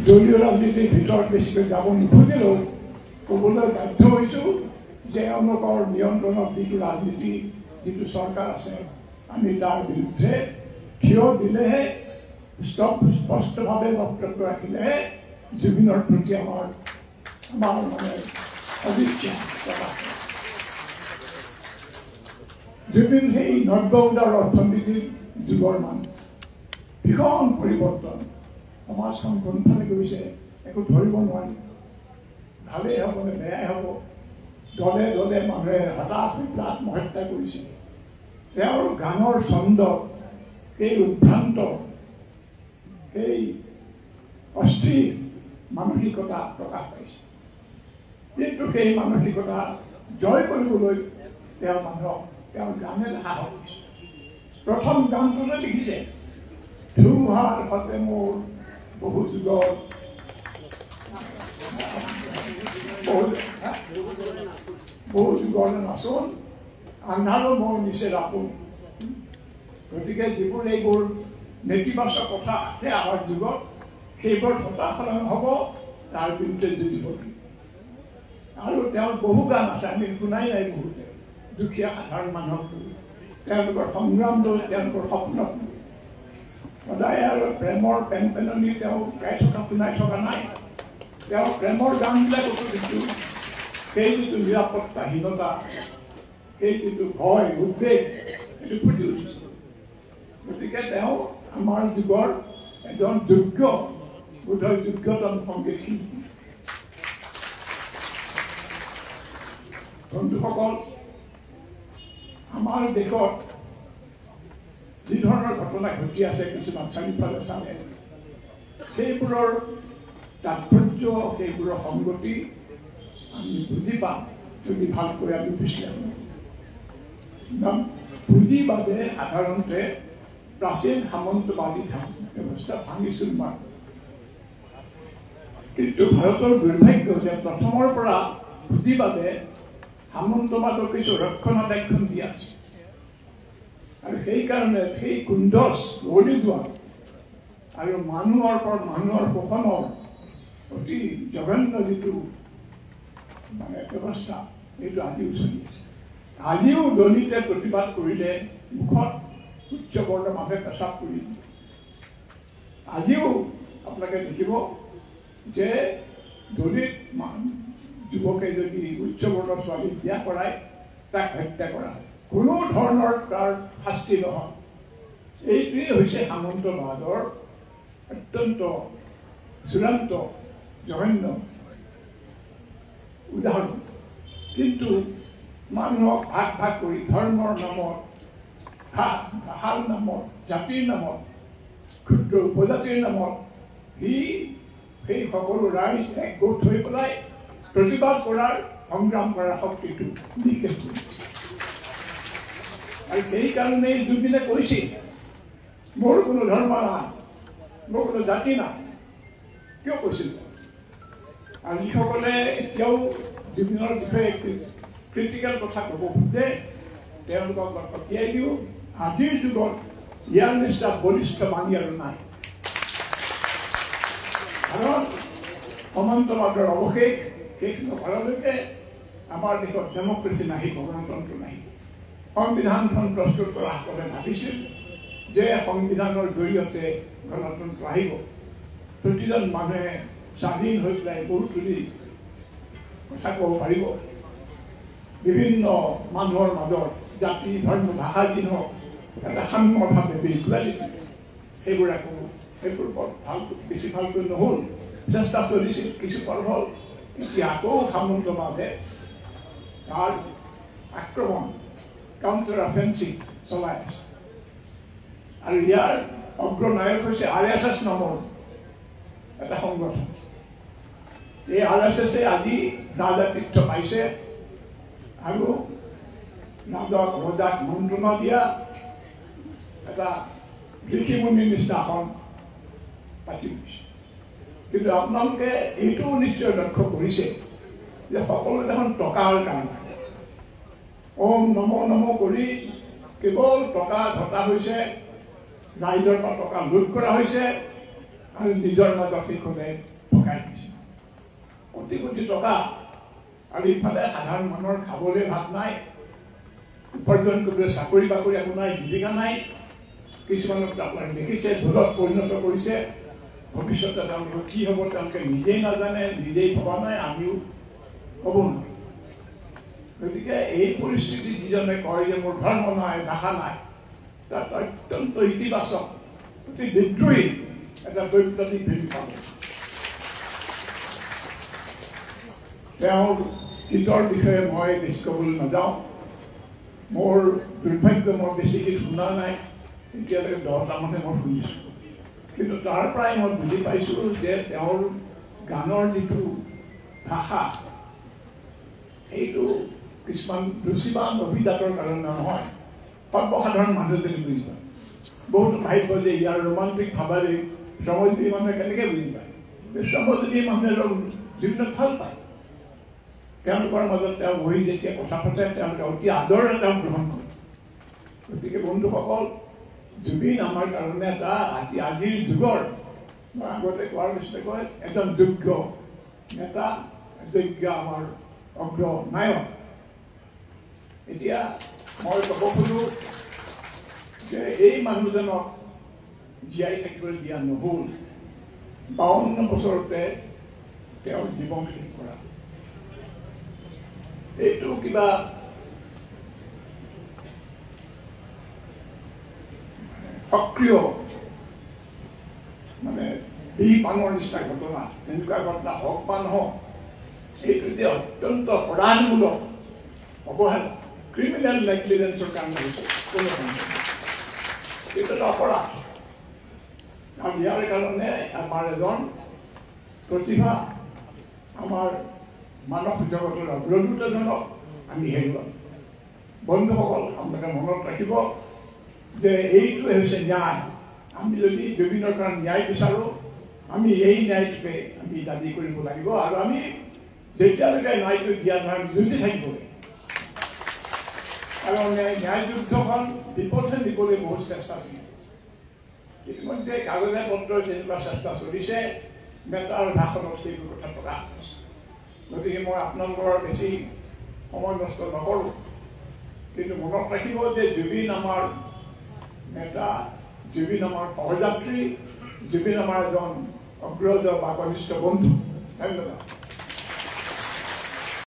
দলীয় ৰাজনীতিৰ ভিতৰত বেছিকৈ যাব নোখোজিলেও ক'বলৈ বাধ্য হৈছোঁ যে এওঁলোকৰ নিয়ন্ত্ৰণত যিটো ৰাজনীতি যিটো চৰকাৰ আছে আমি তাৰ বিৰুদ্ধে থিয় দিলেহে স্পষ্টভাৱে বক্তব্য ৰাখিলেহে জুবিনৰ প্ৰতি আমাৰ মানে অবিচ্ছা প্ৰকাশ কৰে। জুবিন সেই নব্য উদাৰ অৰ্থনীতিৰ যুগৰ মানুহ ভীষণ পৰিৱৰ্তন সমাজখন কোনফালে গৈছে একো ধৰিব নোৱাৰি ভালেই হ'ব নে বেয়াই হ'ব দলে দলে মানুহে হতাশ হৈ আত্মহত্যা কৰিছে তেওঁৰ গানৰ ছন্দ সেই উদ্ভ্ৰান্ত সেই অস্থিৰ মানসিকতা প্ৰকাশ পাইছে কিন্তু সেই মানসিকতা জয় কৰিবলৈ তেওঁ মানুহক তেওঁৰ গানে সাহস দিছে প্ৰথম গানটোতে লিখিছে ধুমুহাৰ সতে মোৰ বহু যুগৰ নাচোন আন্ধাৰো মোৰ নিচে ৰাপোন গতিকে যিবোৰ এইবোৰ নেতিবাচক কথা আছে আমাৰ যুগত সেইবোৰ হতাশালন হ'ব তাৰ বিৰুদ্ধে যুঁজিব আৰু তেওঁৰ বহু গান আছে আমি শুনাই নাই বহুতে দুখীয়া সাধাৰণ মানুহক তেওঁলোকৰ সংগ্ৰাম লৈ তেওঁলোকৰ সপোন সদায় আৰু প্ৰেমৰ পেনপেননি তেওঁ গাই থকা শুনাই থকা নাই তেওঁ প্ৰেমৰ গানবিলাকতো দিছোঁ সেই যিটো নিৰাপত্তাহীনতা সেই যিটো ভয় উদ্বেগ সেইটো ফুটি উঠিছে গতিকে তেওঁ আমাৰ যুগৰ এজন যোগ্য বোধহয় যোগ্যতম সংগীত শিল্পী বন্ধুসকল আমাৰ দেশত যি ধৰণৰ ঘটনা ঘটি আছে কিছুমান চাৰিওফালে চালে সেইবোৰৰ তাৎপৰ্য সেইবোৰৰ সংগতি আমি বুজি পাম যদি ভালকৈ আমি বিশ্লেষণ পুঁজিবাদে সাধাৰণতে প্ৰাচীন সামন্তবাদী ব্যৱস্থা ভাঙি চুৰমাৰ কিন্তু ভাৰতৰ দুৰ্ভাগ্য যে প্ৰথমৰ পৰা পুঁজিবাদে সামন্তবাদক কিছু ৰক্ষণাবেক্ষণ দি আছে আৰু সেইকাৰণে সেই কুণ্ডছ গঢ়ি যোৱা আৰু মানুহৰ পৰা মানুহৰ শোষণৰ অতি জঘন্য যিটো মানে ব্যৱস্থা এইটো আজিও চলি আছে আজিও দলিতে প্ৰতিবাদ কৰিলে মুখত উচ্চ বৰ্ণৰ মানুহে পেচাব কৰি আজিও আপোনালোকে দেখিব যে দলিত যুৱকে যদি উচ্চ বৰ্ণৰ ছোৱালী বিয়া কৰায় তাক হত্যা কৰা হয় কোনো ধৰণৰ তাৰ শাস্তি নহয় এইটোৱেই হৈছে সামন্তবাদৰ অত্যন্ত চূড়ান্ত জঘন্য উদাহৰণ কিন্তু মানুহক ভাগ ভাগ কৰি ধৰ্মৰ নামত ভাষাৰ নামত জাতিৰ নামত ক্ষুদ্ৰ উপজাতিৰ নামত সি সেই সকলো ৰাইজ একগোট হৈ পেলাই প্ৰতিবাদ কৰাৰ সংগ্ৰাম কৰাৰ শক্তিটো নিষেধ কৰিছে আৰু সেইকাৰণেই জুবিনে কৈছিল মোৰ কোনো ধৰ্ম নাই মোৰ কোনো জাতি নাই কিয় কৈছিল আৰু যিসকলে এতিয়াও জুবিনৰ বিষয়ে ক্ৰিটিকেল কথা ক'ব খোজে তেওঁলোকক সতিয়াই দিওঁ আজিৰ যুগত ইয়াৰ নিচিনা বলিষ্ঠ বাণী আৰু নাই কাৰণ সমান্তবাদৰ অৱশেষ শেষ নকৰালৈকে আমাৰ দেশত ডেমক্ৰেচি নাহিব গণতন্ত্ৰ নাহিব সংবিধানখন প্ৰস্তুত কৰাসকলে ভাবিছিল যে সংবিধানৰ জৰিয়তে গণতন্ত্ৰ আহিব প্ৰতিজন মানুহে স্বাধীন হৈ পেলাই বহুত তুলি কথা ক'ব পাৰিব বিভিন্ন মানুহৰ মাজত জাতি ধৰ্ম ভাষা যি নহওক এটা সাম্যভাৱে ইকুৱেলিটি সেইবোৰ ভাল বেছি ভালকৈ নহ'ল চেষ্টা চলিছিল কিছু পৰ হ'ল এতিয়া আকৌ সামন্তবাদে তাৰ আক্ৰমণ কাউণ্টাৰ অফেন্সিভ চলাই আছে আৰু ইয়াৰ অগ্ৰনায়ক হৈছে RSS নামৰ এটা সংগঠন এই RSSে আজি ৰাজতীৰ্থ পাইছে আৰু ৰাজক ৰজাক মন্ত্ৰণা দিয়া এটা ঋষিমুনিৰ নিচিনা আসন পাতি গৈছে কিন্তু আপোনালোকে এইটোও নিশ্চয় লক্ষ্য কৰিছে যে সকলো দেখোন টকাৰ কাৰণে ওম নম নম কৰি কেৱল টকা ঘটা হৈছে ৰাইজৰ পৰা টকা লুট কৰা হৈছে আৰু নিজৰ মাজত সেইখনে ভগাই দিছে কোটি কোটি টকা আৰু ইফালে সাধাৰণ মানুহৰ খাবলৈ ভাত নাই উপাৰ্জন কৰিবলৈ চাকৰি বাকৰি একো নাই জীৱিকা নাই কিছুমানক আপোনালোকে দেখিছে ভুলত পৰিণত কৰিছে ভৱিষ্যতে তেওঁলোকৰ কি হ'ব তেওঁলোকে নিজেই নাজানে নিজেই ভবা নাই আমিও ক'ব নোৱাৰোঁ গতিকে এই পৰিস্থিতি যিজনে কয় যে মোৰ ধৰ্ম নাই ভাষা নাই তাত অত্যন্ত ইতিবাচক অতি বিদ্ৰোহী এটা বৈপ্লৱিক ভূমি পাব তেওঁৰ গীতৰ বিষয়ে মই বেছি ক'বলৈ নাযাওঁ মোৰ দুৰ্ভাগ্য মই বেছি গীত শুনা নাই এতিয়ালৈকে 10টা মানে মই শুনিছোঁ কিন্তু তাৰ পৰাই মই বুজি পাইছোঁ যে তেওঁৰ গানৰ যিটো ভাষা সেইটো কিছুমান ৰুচিবান অভিজাতৰ কাৰণে নহয় সৰ্বসাধাৰণ মানুহজনে বুজি পায় বহুতো ভাবিব যে ইয়াৰ ৰোমান্টিক ভাৱেৰে শ্ৰমজীৱী মানুহে কেনেকৈ বুজি পায় শ্ৰমজীৱী মানুহে যিবিলাক ভাল পায় তেওঁলোকৰ মাজত তেওঁ বহি যেতিয়া কথা পাতে তেওঁলোকে অতি আদৰেৰে তেওঁ গ্ৰহণ কৰে গতিকে বন্ধুসকল জুবিন আমাৰ কাৰণে এটা আজিৰ যুগৰ মই আগতে কোৱাৰ নিচিনাকৈ এজন যোগ্য নেতা যোগ্য আমাৰ অগ্ৰনায়ক এতিয়া মই ক'ব খোজোঁ যে এই মানুহজনক জীয়াই থাকিবলৈ দিয়া নহ'ল 52 বছৰতে তেওঁৰ জীৱন শেষ কৰা এইটো কিবা সক্ৰিয় মানে এই পানৰ নিচিনা ঘটনা এনেকুৱা ঘটনা হওক বা নহওক এইটো যে অত্যন্ত অপৰাধমূলক অৱহেলা ক্ৰিমিনেল নেগলিজেন্সৰ কাৰণে হৈছে কোনো এইটো এটা অপৰাধ আৰু ইয়াৰ কাৰণে আমাৰ এজন প্ৰতিভা আমাৰ মানৱ জগতৰ অগ্ৰদূতজনক আমি হেৰুৱাম বন্ধুসকল আপোনালোকে মনত ৰাখিব যে এইটোৱে হৈছে ন্যায় আমি যদি জুবিনৰ কাৰণে ন্যায় বিচাৰোঁ আমি এই ন্যায়টোকে আমি দাবী কৰিব লাগিব আৰু আমি যেতিয়ালৈকে ন্যায়টো দিয়া নহয় আমি যুঁজি থাকিব কাৰণ ন্যায় যুদ্ধখন বিপথে নিবলৈ বহুত চেষ্টা চলিছে ইতিমধ্যে কাগজে পত্ৰৰ যেনেকুৱা চেষ্টা চলিছে নেতাৰ ভাষণত সেইবোৰ কথা প্ৰকাশ কৰিছে গতিকে মই আপোনালোকৰ বেছি সময় নষ্ট নকৰোঁ কিন্তু মনত ৰাখিব যে জুবিন আমাৰ নেতা জুবিন আমাৰ সহযাত্ৰী জুবিন আমাৰ এজন অগ্ৰজ বা কনিষ্ঠ বন্ধু ধন্যবাদ